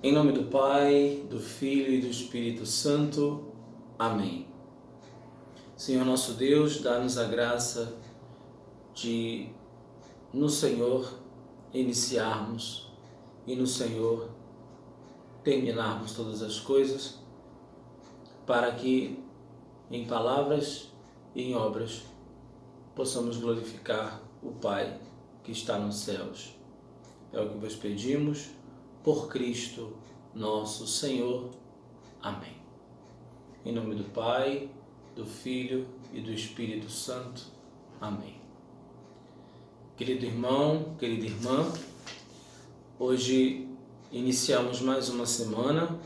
Em nome do Pai, do Filho e do Espírito Santo. Amém. Senhor nosso Deus, dá-nos a graça de, no Senhor, iniciarmos e no Senhor terminarmos todas as coisas, para que, em palavras e em obras, possamos glorificar o Pai que está nos céus. É o que vos pedimos, por Cristo nosso Senhor. Amém. Em nome do Pai, do Filho e do Espírito Santo. Amém. Querido irmão, querida irmã, hoje iniciamos mais uma semana.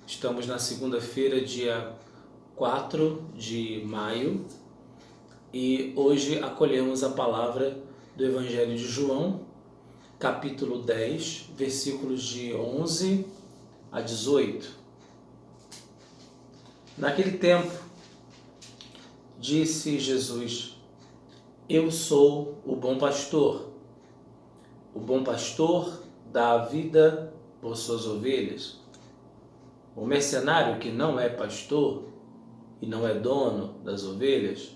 Estamos na segunda-feira, dia 4 de maio, e hoje acolhemos a palavra do Evangelho de João, capítulo 10, versículos de 11 a 18. Naquele tempo, disse Jesus: Eu sou o bom pastor. O bom pastor dá a vida por suas ovelhas. O mercenário que não é pastor e não é dono das ovelhas,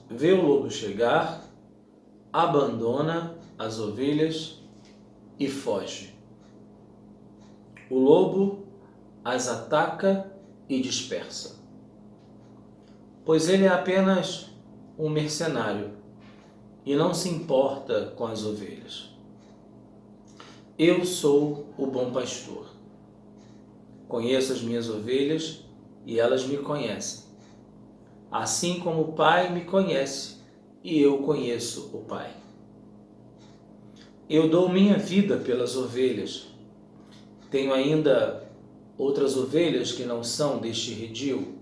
vê o lobo chegar, abandona as ovelhas e foge. O lobo as ataca e dispersa, pois ele é apenas um mercenário e não se importa com as ovelhas. Eu sou o bom pastor. Conheço as minhas ovelhas e elas me conhecem, assim como o Pai me conhece e eu conheço o Pai. Eu dou minha vida pelas ovelhas. Tenho ainda outras ovelhas que não são deste redil.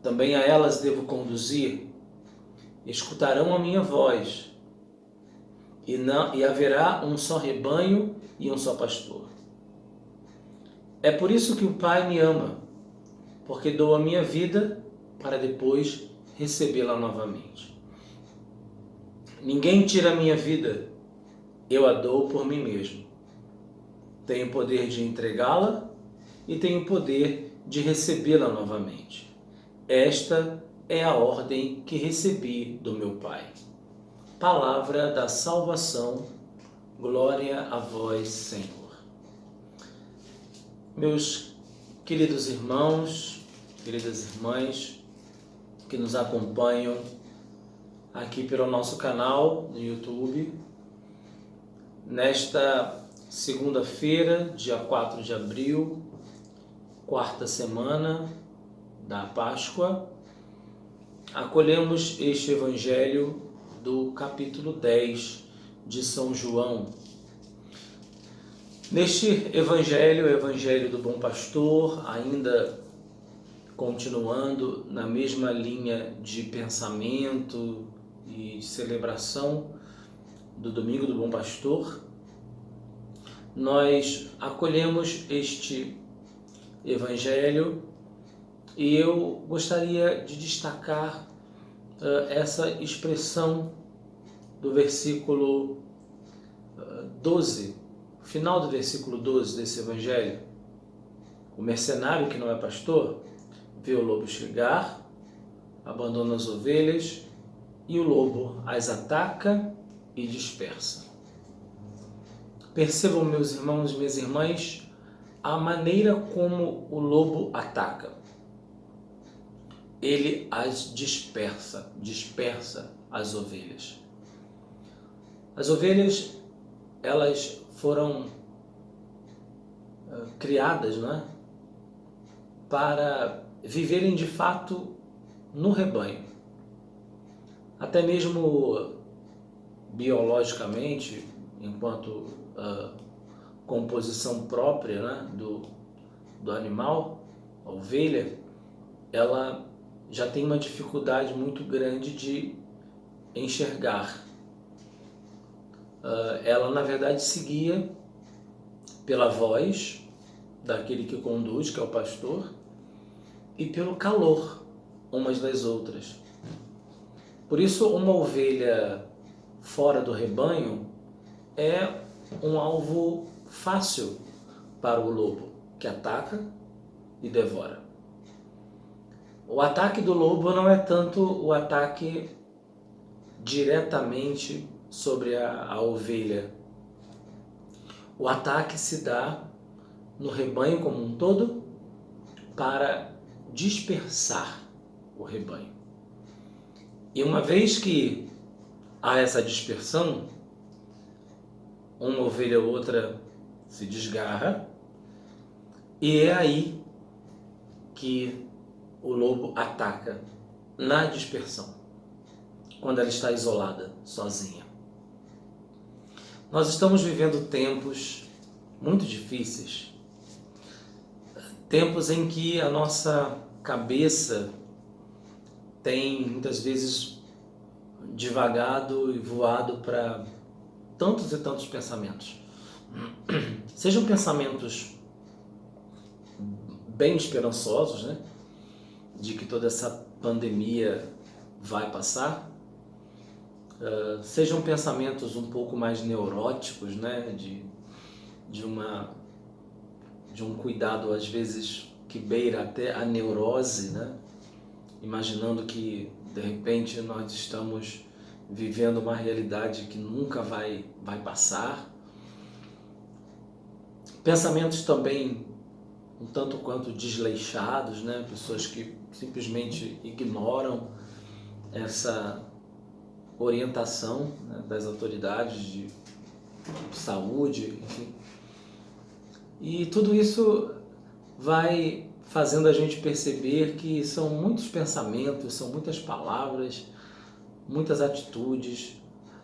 Também a elas devo conduzir. Escutarão a minha voz. E haverá um só rebanho e um só pastor. É por isso que o Pai me ama, porque dou a minha vida para depois recebê-la novamente. Ninguém tira a minha vida, eu a dou por mim mesmo. Tenho poder de entregá-la e tenho poder de recebê-la novamente. Esta é a ordem que recebi do meu Pai. Palavra da salvação, glória a vós, Senhor. Meus queridos irmãos, queridas irmãs que nos acompanham aqui pelo nosso canal no YouTube, nesta segunda-feira, dia 4 de abril, quarta semana da Páscoa, acolhemos este Evangelho do capítulo 10 de São João. Neste Evangelho, o Evangelho do Bom Pastor, ainda continuando na mesma linha de pensamento e de celebração do Domingo do Bom Pastor, nós acolhemos este Evangelho e eu gostaria de destacar essa expressão do versículo 12, final do versículo 12 desse Evangelho. O mercenário que não é pastor vê o lobo chegar, abandona as ovelhas e o lobo as ataca e dispersa. Percebam, meus irmãos e minhas irmãs, a maneira como o lobo ataca. Ele as dispersa as ovelhas. As ovelhas, elas foram criadas, não é? Para viverem de fato no rebanho. Até mesmo biologicamente, enquanto composição própria, né, do animal, a ovelha, ela já tem uma dificuldade muito grande de enxergar. Ela, na verdade, seguia pela voz daquele que conduz, que é o pastor, e pelo calor umas das outras. Por isso, uma ovelha fora do rebanho é um alvo fácil para o lobo, que ataca e devora. O ataque do lobo não é tanto o ataque diretamente sobre a ovelha. O ataque se dá no rebanho como um todo para dispersar o rebanho. E uma vez que há essa dispersão, uma ovelha ou outra se desgarra, e é aí que o lobo ataca na dispersão, quando ela está isolada, sozinha. Nós estamos vivendo tempos muito difíceis, tempos em que a nossa cabeça tem muitas vezes divagado e voado para tantos e tantos pensamentos. Sejam pensamentos bem esperançosos, né? De que toda essa pandemia vai passar. Sejam pensamentos um pouco mais neuróticos, né? De um cuidado, às vezes, que beira até a neurose, né? Imaginando que, de repente, nós estamos vivendo uma realidade que nunca vai passar. Pensamentos também um tanto quanto desleixados, né? Pessoas que simplesmente ignoram essa orientação, né, das autoridades de saúde, enfim. E tudo isso vai fazendo a gente perceber que são muitos pensamentos, são muitas palavras, muitas atitudes,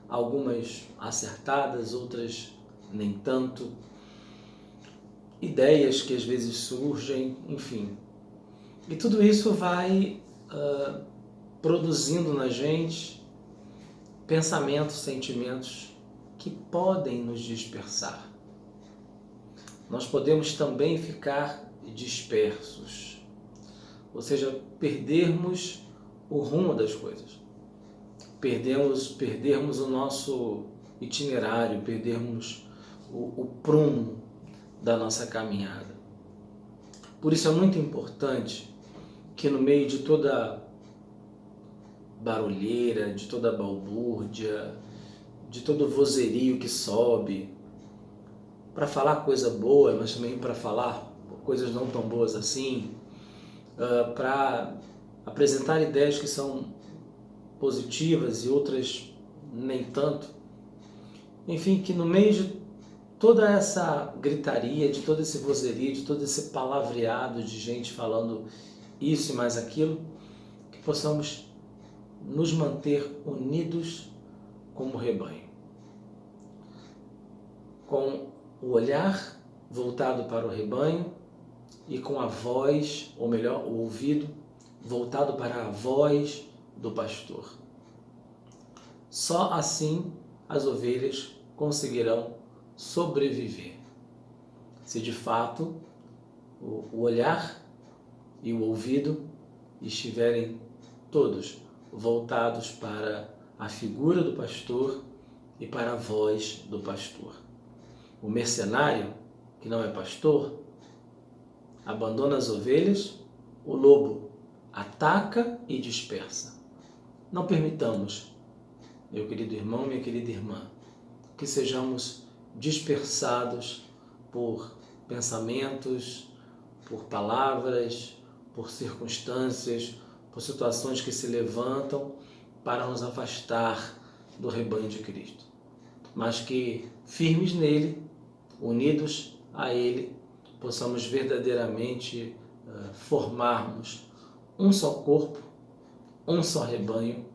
algumas acertadas, outras nem tanto, ideias que às vezes surgem, enfim. E tudo isso vai produzindo na gente pensamentos, sentimentos que podem nos dispersar. Nós podemos também ficar dispersos, ou seja, perdermos o rumo das coisas, perdermos o nosso itinerário, perdermos o prumo da nossa caminhada. Por isso é muito importante que no meio de toda barulheira, de toda balbúrdia, de todo vozerio que sobe, para falar coisa boa, mas também para falar coisas não tão boas assim, para apresentar ideias que são positivas e outras nem tanto. Enfim, que no meio de toda essa gritaria, de todo esse vozerio, de todo esse palavreado de gente falando isso e mais aquilo, que possamos nos manter unidos como rebanho, com o olhar voltado para o rebanho e com a voz, ou melhor, o ouvido voltado para a voz do pastor. Só assim as ovelhas conseguirão sobreviver, se de fato o olhar e o ouvido estiverem todos voltados para a figura do pastor e para a voz do pastor. O mercenário, que não é pastor, abandona as ovelhas, o lobo ataca e dispersa. Não permitamos, meu querido irmão, minha querida irmã, que sejamos dispersados por pensamentos, por palavras, por circunstâncias, por situações que se levantam para nos afastar do rebanho de Cristo. Mas que, firmes nele, unidos a ele, possamos verdadeiramente formarmos um só corpo, um só rebanho,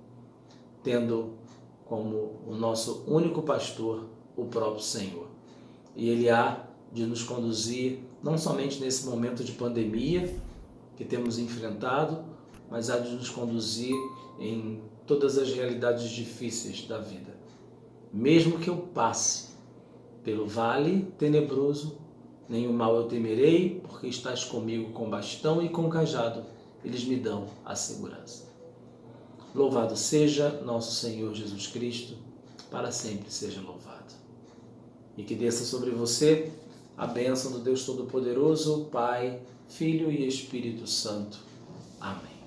tendo como o nosso único pastor o próprio Senhor. E Ele há de nos conduzir, não somente nesse momento de pandemia que temos enfrentado, mas há de nos conduzir em todas as realidades difíceis da vida. Mesmo que eu passe pelo vale tenebroso, nenhum mal eu temerei, porque estás comigo com bastão e com cajado, eles me dão a segurança. Louvado seja nosso Senhor Jesus Cristo, para sempre seja louvado. e que desça sobre você a bênção do Deus Todo-Poderoso, Pai, Filho e Espírito Santo. Amém.